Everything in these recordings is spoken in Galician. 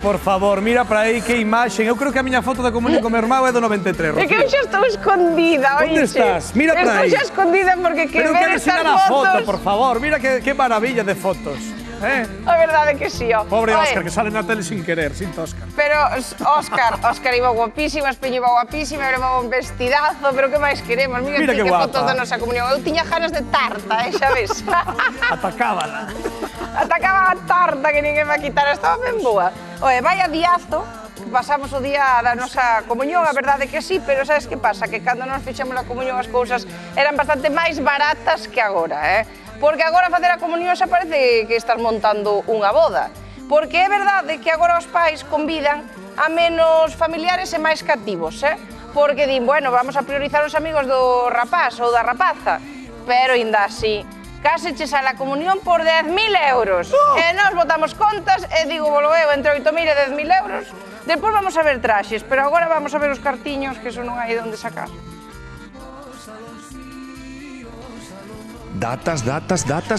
Por favor, mira para aí que imaxe. Eu creo que a miña foto da comunión co meu irmão é do 93, Rocío. É que eu xa estou escondida, Onde estás? Mira para aí. Estou xa escondida porque que Pero ver quero estas ensinar a foto, fotos... por favor. Mira que maravilla de fotos. A verdade é que sí, ó. Pobre Oye, Óscar, que sale na tele sin querer, sin Óscar. Pero Óscar iba guapísima, Espeño iba guapísima, era un vestidazo, pero que máis queremos? Mira que que guapa. fotos da nosa comunión. Eu tiña ganas de tarta, xa ves? Atacábala. Atacaba a tarta que ninguén va a quitar, estaba ben boa. Oye, vaya diazo, que pasamos o día da nosa comunión, a verdade que sí, pero sabes que pasa? Que cando nos fixemos a comunión as cousas eran bastante máis baratas que agora, Porque agora facer a comunión xa parece que estás montando unha boda. Porque é verdade que agora os pais convidan a menos familiares e máis cativos, Porque din, bueno, vamos a priorizar os amigos do rapaz ou da rapaza, pero ainda así, case che sale a comunión por 10.000 euros. E nós botamos contas e digo, volo eu, entre 8.000 e 10.000 euros. Depois vamos a ver traxes, pero agora vamos a ver os cartiños, que eso non hai onde sacar. Datas,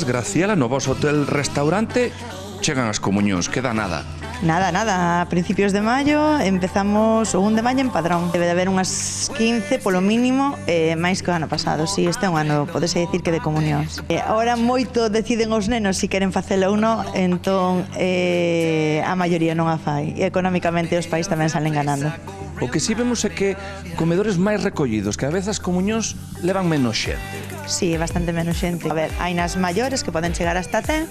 Graciela, no vos hotel-restaurante chegan as comunións, queda nada. Nada, a principios de maio empezamos o 1 de maio en Padrón. Debe de haber unhas 15 polo mínimo, máis que o ano pasado. Si, este é un ano, podese dicir que de comunións. Ahora moito deciden os nenos se queren facelo ou non, entón a maioría non a fai. E económicamente os pais tamén salen ganando. O que si vemos é que comedores máis recollidos, que a veces as comunións levan menos xente. Sí, bastante menos xente. A ver, hai nas maiores que poden chegar hasta 100,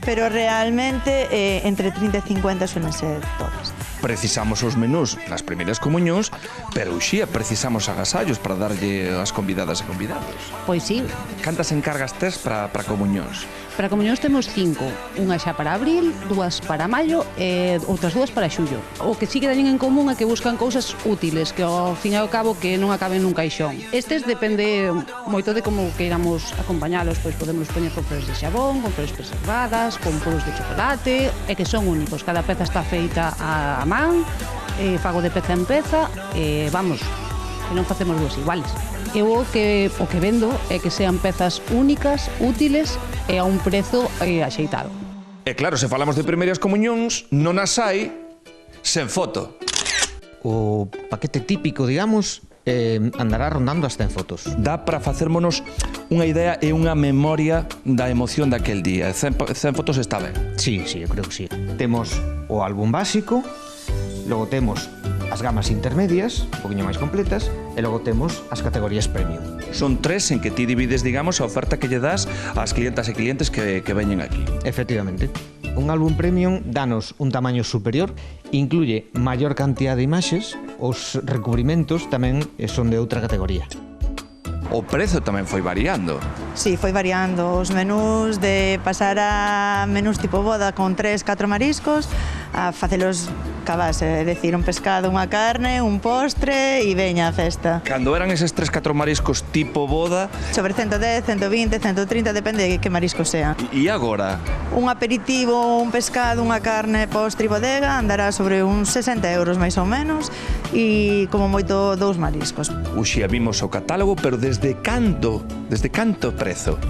pero realmente entre 30 e 50 suelen ser todas. Precisamos os menús nas primeiras comunións, pero uxía precisamos agasallos para darlle as convidadas e convidados. Pois sí. Cantas encargas tes para comunións? Para comunións temos 5, unha xa para abril, 2 para maio e outras 2 para xullo. O que sí que teñen en común é que buscan cousas útiles, que ao fin e ao cabo que non acaben nun caixón. Estes depende moito de como queiramos acompañalos, pois podemos poñer con flores de xabón, con flores preservadas, con puros de chocolate, e que son únicos. Cada peza está feita a man, fago de peza en peza, vamos, que non facemos dúas iguales. Eu o que vendo é que sean pezas únicas, útiles e a un prezo axeitado. E claro, se falamos de primeiras comunións, non as hai sen foto. O paquete típico, digamos, andará rondando as 100 fotos. Dá para facermonos unha idea e unha memoria da emoción daquel día. 100 fotos está ben. Sí, eu creo que sí. Temos o álbum básico, logo temos as gamas intermedias, un poquinho máis completas, e logo temos as categorías premium. Son 3 en que ti divides, digamos, a oferta que lle das ás clientas e clientes que veñen aquí. Efectivamente. Un álbum premium danos un tamaño superior, incluye maior cantidad de imaxes, os recubrimentos tamén son de outra categoría. O prezo tamén foi variando. Sí, foi variando os menús de pasar a menús tipo boda con 3, 4 mariscos a facelos ca base, é dicir, un pescado, unha carne, un postre e veña a festa. Cando eran eses 3, 4 mariscos tipo boda... Sobre 110, 120, 130, depende de que marisco sea. E agora? Un aperitivo, un pescado, unha carne, postre e bodega andará sobre uns 60 euros máis ou menos e como moito 2 mariscos. Uxía, vimos o catálogo, pero desde canto prezo?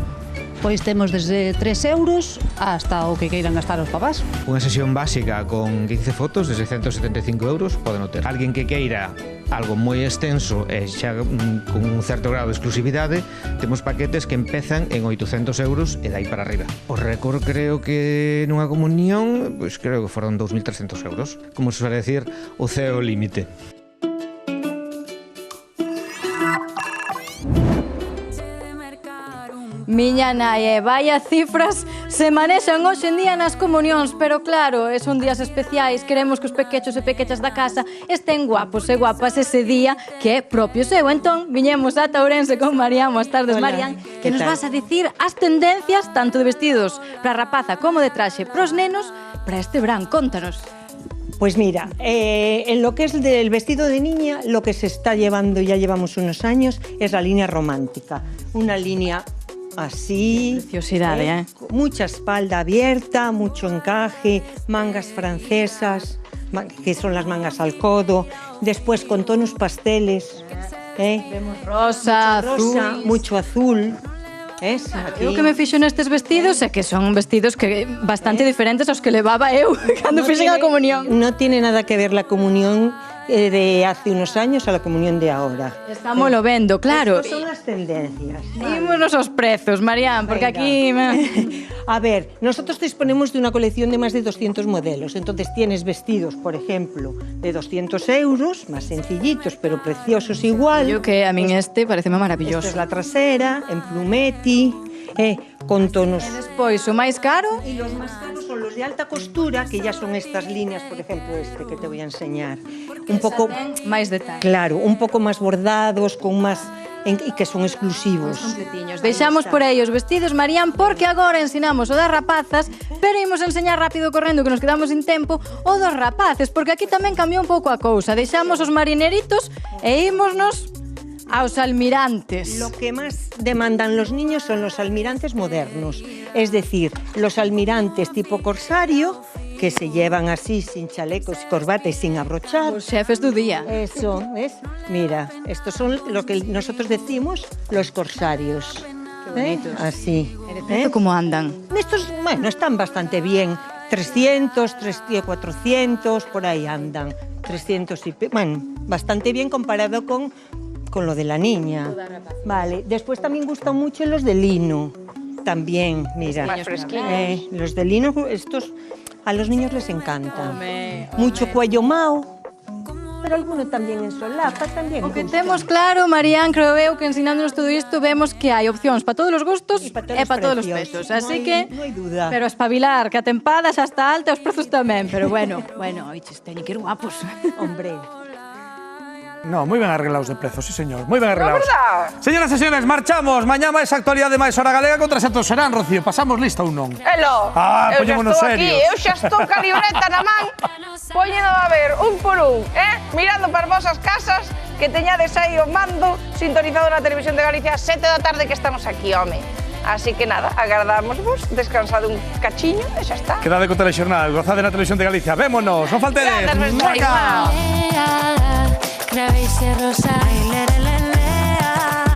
Pois temos desde 3 euros hasta o que queiran gastar os papás. Unha sesión básica con 15 fotos, desde 175 euros, poden ter. Alguén que queira algo moi extenso e xa con un certo grado de exclusividade, temos paquetes que empezan en 800 euros e dai para arriba. O récord creo que nunha comunión, pois creo que foron 2.300 euros. Como se suele decir, o ceo límite. Miña nai, vaya cifras se manexan hoxe en día nas comunións, pero claro, son días especiais, queremos que os pequechos e pequechas da casa estén guapos e guapas ese día que é propio seu. Entón, viñemos a Ourense con Marián, boas tardes, Marián, que nos vas a dicir as tendencias tanto de vestidos para a rapaza como de traxe para os nenos para este verán. Contanos. Pues mira, en lo que es del vestido de niña, lo que se está llevando, ya llevamos unos años, es la línea romántica. Una línea así, preciosidade, mucha espalda abierta, mucho encaje, mangas francesas, que son las mangas al codo, después con tonos pasteles, vemos rosa, azul, mucho azul, Aquí. O que me fixo nestes vestidos é que son vestidos que bastante diferentes aos que levaba eu cando fixen a comunión. No tiene nada que ver la comunión de hace unos años a la comunión de ahora. Estamos lo vendo, claro. Estas son las tendencias. Ímonos aos prezos, Marián, porque Venga. aquí... A ver, nosotros disponemos de una colección de más de 200 modelos. Entonces tienes vestidos, por ejemplo, de 200 euros, más sencillitos, pero preciosos igual. Yo que a min este pareceme maravilloso. Esta es la trasera, en plumetti, con tonos. Despois, o máis caro? Y los más caros son los de alta costura, que ya son estas líneas, por ejemplo, este que te voy a enseñar. Un poco, máis detalle. claro, un poco más bordados, con más y que son exclusivos. Deixamos por aí os vestidos, Marián, porque agora ensinamos o das rapazas, pero imos enseñar rápido correndo que nos quedamos sin tempo o dos rapaces, porque aquí tamén cambiou un pouco a cousa. Deixamos os marineritos e ímonos aos almirantes. Lo que más demandan los niños son los almirantes modernos, es decir, los almirantes tipo corsario, que se llevan así, sin chalecos y corbata y sin abrochar. Os xefes do día. Eso, ¿ves? Mira, estos son lo que nosotros decimos los corsarios. Qué bonitos. Así. E de prezo como andan? Estos, bueno, están bastante bien. 300, 400, por ahí andan. 300 y... Bueno, bastante bien comparado con lo de la niña. Vale, después también gustan mucho los de lino. También, mira. Más fresquinos. Los de lino, estos a los niños les encantan. Mucho cuello mao, pero alguno también en solapa también. O que gusta. temos claro, Marián, creo eu que ensinándonos todo isto vemos que hai opcións para todos os gustos e para todos os precios. pesos. Así que, No hay duda. pero espabilar, que a tempada xa está alta, os prezos tamén. Pero bueno, oiches, teñen que ir guapos. Hombre. No, moi ben arreglados de prezos, sí, señor. Moi ben arreglados. verdad? Señoras e señores, marchamos. Mañá máis actualidade máis hora galega contra Santos Serán, Rocío. Pasamos lista ou non? Elo, eu xa poñémonos estou aquí, serios. eu xa estou ca libreta na man, poñendo a ver un por un, mirando para as vosas casas, que teñades aí o mando sintonizado na Televisión de Galicia a 7 da tarde que estamos aquí, home. Así que nada, agardamos-vos, descansado un cachiño e xa está. Quedade co telexornal, gozade na Televisión de Galicia. Vémonos, non faltedes. Grazas, Muaca. Marimao. Clave y rosa.